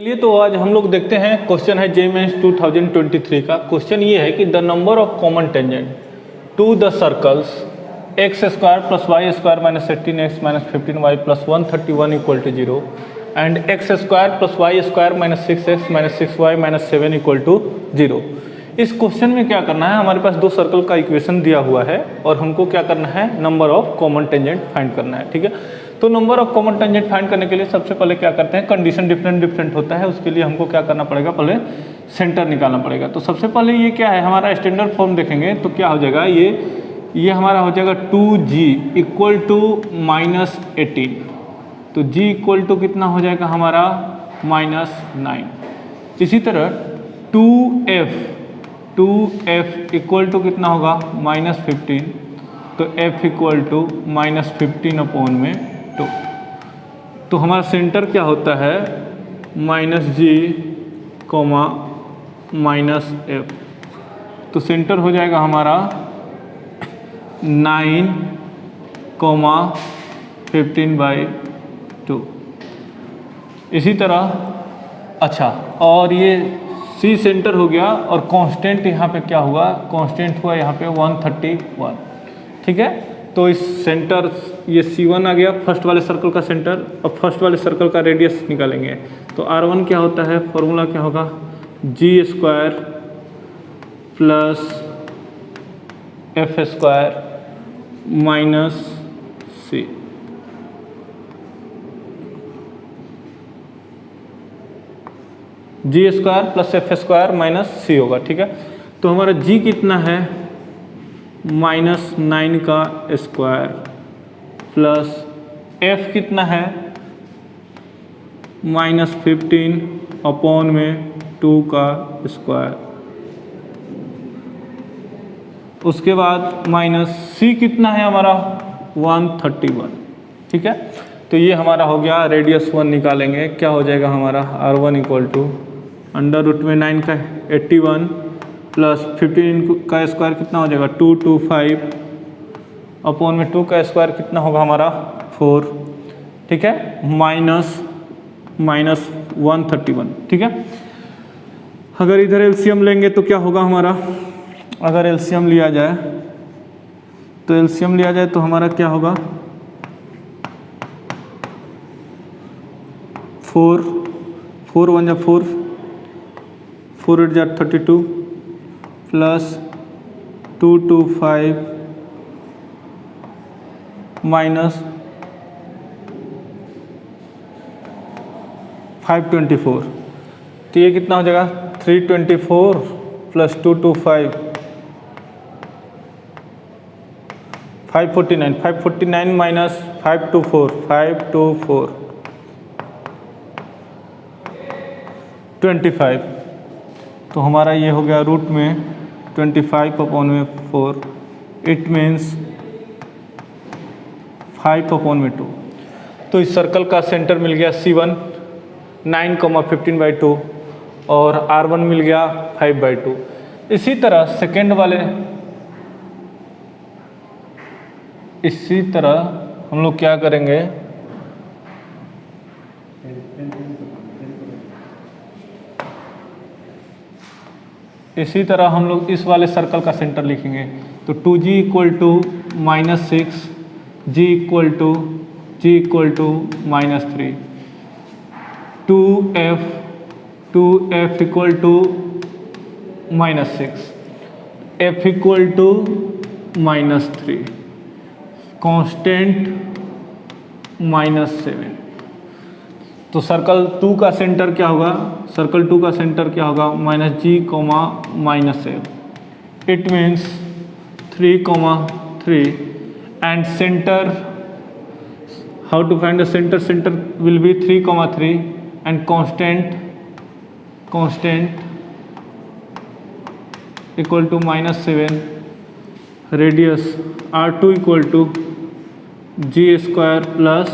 चलिए तो आज हम लोग देखते हैं क्वेश्चन है JEE Mains 2023 का। क्वेश्चन ये है कि the number of common tangent to the circles x square plus y square minus 18x minus 15y plus 131 equal to 0 and x square plus y square minus 6x minus 6y minus 7 equal to 0। इस question में क्या करना है, हमारे पास दो circle का equation दिया हुआ है और हमको क्या करना है, number of common tangent find करना है। ठीक है, तो number of common tangent find करने के लिए सबसे पहले क्या करते हैं, कंडीशन डिफरेंट होता है, उसके लिए हमको क्या करना पड़ेगा, पहले सेंटर निकालना पड़ेगा। तो सबसे पहले ये क्या है, हमारा स्टैंडर्ड फॉर्म देखेंगे तो क्या हो जाएगा, ये हमारा हो जाएगा 2g इक्वल टू माइनस 18। तो g इक्वल टू कितना हो जाएगा हमारा -9। इसी तरह 2f इक्वल टू कितना होगा -15। तो f इक्वल टू -15/2। तो हमारा सेंटर क्या होता है -g, -f। तो सेंटर हो जाएगा हमारा 9,15/2। इसी तरह अच्छा, और ये C सेंटर हो गया और कांस्टेंट यहाँ पे क्या हुआ, कांस्टेंट हुआ यहाँ पे 131। ठीक है, तो इस सेंटर ये C1 आ गया फर्स्ट वाले सर्कल का सेंटर। अब फर्स्ट वाले सर्कल का रेडियस निकालेंगे तो R1 क्या होता है, फॉर्मूला क्या होगा, g square plus f square minus c। g square plus f square minus c होगा। ठीक है, तो हमारा g कितना है -9 का स्क्वायर प्लस f कितना है -15/2 का स्क्वायर। उसके बाद माइनस c कितना है हमारा 131। ठीक है, तो ये हमारा हो गया रेडियस 1 निकालेंगे, क्या हो जाएगा हमारा R1 equal to under root में 9 का 81 प्लस 15 का स्क्वायर कितना हो जाएगा 225/2 का स्क्वायर कितना होगा हमारा 4। ठीक है, माइनस 131। ठीक है, अगर इधर एलसीएम लेंगे तो क्या होगा हमारा, अगर एलसीएम लिया जाए तो हमारा क्या होगा 4 1 जा 4 4 8 जा 32 प्लस 225 माइनस 524। तो ये कितना हो जाएगा 324 प्लस 225 549 माइनस 524 25। तो हमारा ये हो गया रूट में 25/4। It means 5/2। तो इस सर्कल का सेंटर मिल गया C1 9,15/2 और R1 मिल गया 5/2। इसी तरह हम लोग क्या करेंगे, इसी तरह हम लोग इस वाले सर्कल का सेंटर लिखेंगे। तो 2g equal to -6, g equal to -3, 2f equal to -6, f equal to -3, constant -7। तो सर्कल 2 का सेंटर क्या होगा, -g, -7। It means 3, and centre, how to find the centre will be 3, and constant equal to -7। Radius R2 equal to g square plus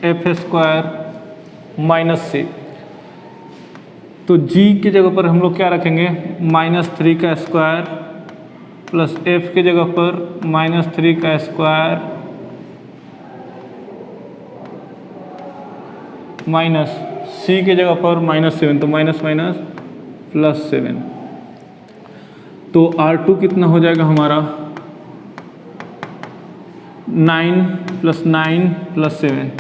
f square minus c। तो g की जगह पर हम लोग क्या रखेंगे, -3 का स्क्वायर प्लस f की जगह पर -3 का स्क्वायर माइनस सी की जगह पर -7, तो माइनस माइनस +7, तो R2 कितना हो जाएगा हमारा 9 + 9 + 7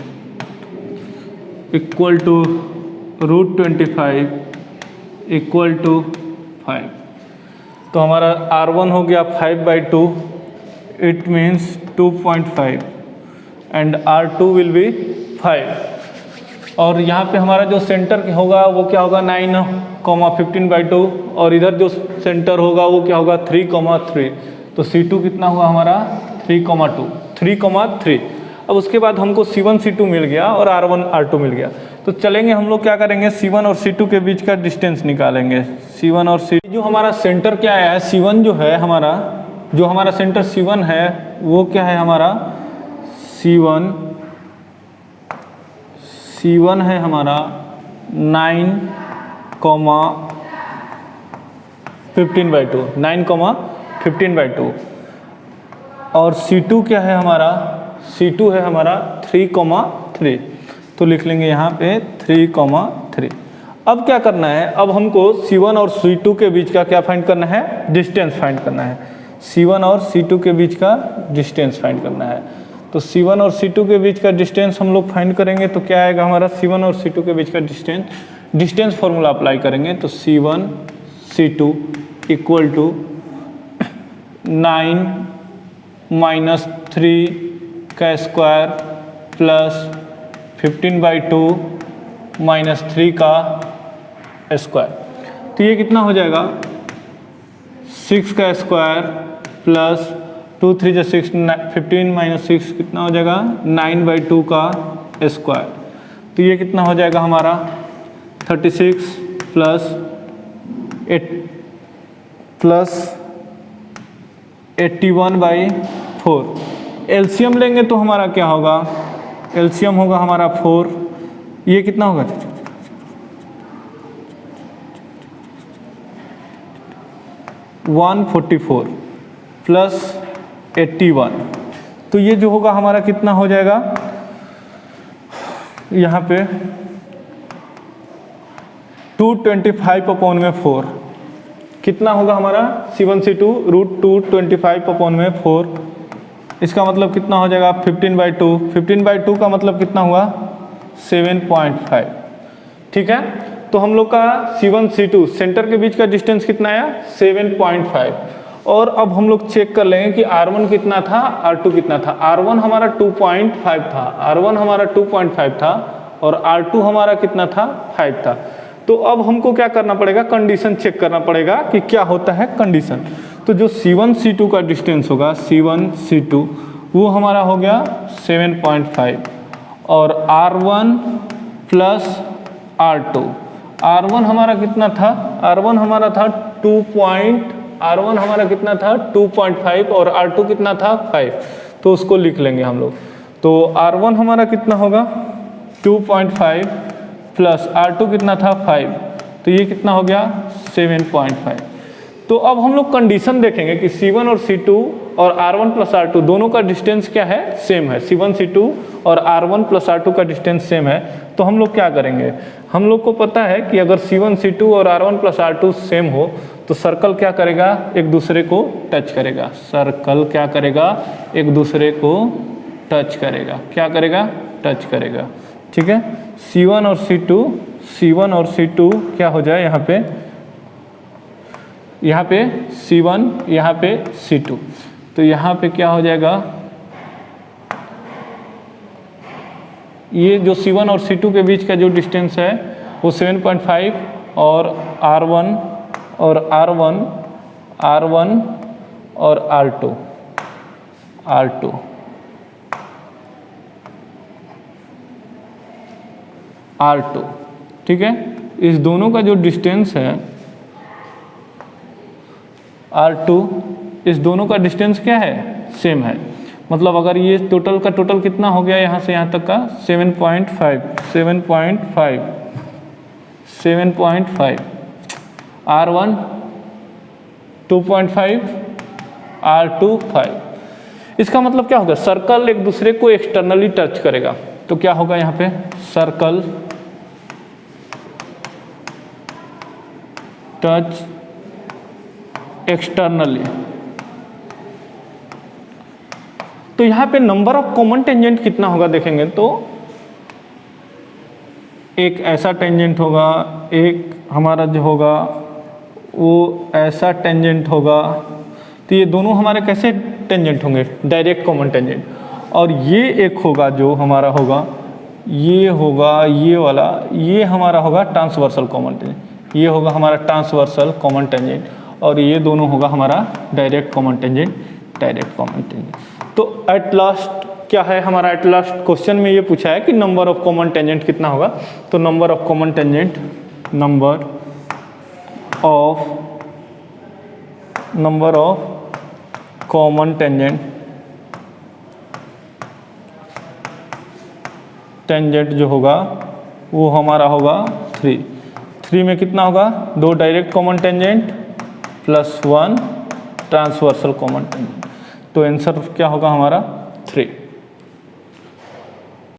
इक्वल टू √25 इक्वल टू 5। तो हमारा R1 हो गया 5/2, it means 2.5 and R2 will be 5। और यहाँ पे हमारा जो सेंटर होगा वो क्या होगा 9,15/2, और इधर जो सेंटर होगा वो क्या होगा 3,3। तो C2 कितना हुआ हमारा 3,3। अब उसके बाद हमको C1 C2 मिल गया और R1 R2 मिल गया। तो चलेंगे हम लोग क्या करेंगे, C1 और C2 के बीच का डिस्टेंस निकालेंगे। C1 और C2 जो हमारा सेंटर क्या है, C1 जो है हमारा, जो हमारा सेंटर C1 है वो क्या है हमारा C1 है हमारा 9,15/2, 9,15/2। और C2 क्या है हमारा, C2 है हमारा 3,3। तो लिख लेंगे यहाँ पे 3,3। अब क्या करना है, अब हमको C1 और C2 के बीच का क्या फाइंड करना है, डिस्टेंस फाइंड करना है। C1 और C2 के बीच का डिस्टेंस फाइंड करना है। तो C1 और C2 के बीच का डिस्टेंस हम लोग फाइंड करेंगे तो क्या आएगा हमारा C1 और C2 के बीच का डिस्टेंस फार्मूला अप्लाई करेंगे तो C1 C2 इक्वल टू 9 - 3 का स्क्वायर प्लस 15/2 - 3 का स्क्वायर। तो ये कितना हो जाएगा 6 का स्क्वायर प्लस 2 3 × 6 15 - 6 कितना हो जाएगा 9/2 का स्क्वायर। तो ये कितना हो जाएगा हमारा 36 + 81/4। एलसीएम लेंगे तो हमारा क्या होगा, एलसीएम होगा हमारा 4। ये कितना होगा 144 + 81। तो ये जो होगा हमारा कितना हो जाएगा यहाँ पे 225/4 कितना होगा हमारा C1 C2 √225/4। इसका मतलब कितना हो जाएगा 15/2। 15/2 का मतलब कितना हुआ 7.5। ठीक है, तो हम लोग का C1 C2 सेंटर के बीच का डिस्टेंस कितना आया 7.5। और अब हम लोग चेक कर लेंगे कि R1 कितना था, R2 कितना था। R1 हमारा 2.5 था, R1 हमारा 2.5 था और R2 हमारा कितना था 5 था। तो अब हमको क्या करना पड़ेगा, कंडीशन चेक करना पड़ेगा कि क्या होता है कंडीशन। तो जो C1 C2 का डिस्टेंस होगा C1 C2 वो हमारा हो गया 7.5 और R1 + R2। R1 हमारा कितना था, R1 हमारा था 2.5 और R2 कितना था 5। तो उसको लिख लेंगे हम लोग। तो R1 हमारा कितना होगा 2.5 प्लस R2 कितना था 5। तो ये कितना हो गया 7.5। तो अब हम लोग कंडीशन देखेंगे कि C1 और C2 और R1 + R2 दोनों का डिस्टेंस क्या है, सेम है। C1 C2 और R1 + R2 का डिस्टेंस सेम है। तो हम लोग क्या करेंगे, हम लोग को पता है कि अगर C1 C2 और R1 + R2 सेम हो तो सर्कल क्या करेगा, एक दूसरे को टच करेगा। सर्कल क्या करेगा, एक दूसरे को टच करेगा। क्या करेगा, टच करेगा। ठीक है, C1 और C2 क्या हो जाए यहाँ पे C1 यहाँ पे C2। तो यहाँ पे क्या हो जाएगा, ये जो C1 और C2 के बीच का जो डिस्टेंस है वो 7.5 और R1 और R2। ठीक है, इस दोनों का जो डिस्टेंस है R2, इस दोनों का डिस्टेंस क्या है, सेम है। मतलब अगर ये टोटल का टोटल कितना हो गया यहाँ से यहाँ तक का 7.5 R1 2.5 R2 5। इसका मतलब क्या होगा, सर्कल एक दूसरे को एक्सटर्नली टच करेगा। तो क्या होगा यहाँ पे सर्कल टच एक्सटर्नली। तो यहाँ पे नंबर ऑफ कॉमन टेंजेंट कितना होगा देखेंगे तो एक ऐसा टेंजेंट होगा, एक हमारा जो होगा वो ऐसा टेंजेंट होगा। तो ये दोनों हमारे कैसे टेंजेंट होंगे? Direct common tangent. और ये एक होगा जो हमारा होगा, ये होगा ये वाला, ये हमारा होगा ट्रांसवर्सल कॉमन टेंजेंट। ये होगा हमारा ट्रांसवर्सल कॉमन टेंजेंट और ये दोनों होगा हमारा direct common tangent, direct common tangent. तो एट लास्ट क्या है हमारा? एट लास्ट क्वेश्चन में ये पूछा है कि नंबर ऑफ कॉमन टेंजेंट कितना होगा। तो number of common tangent, number of common tangent जो होगा वो हमारा होगा 3 में कितना होगा? 2 direct common tangent plus 1 transversal common tangent. तो आंसर क्या होगा हमारा? 3।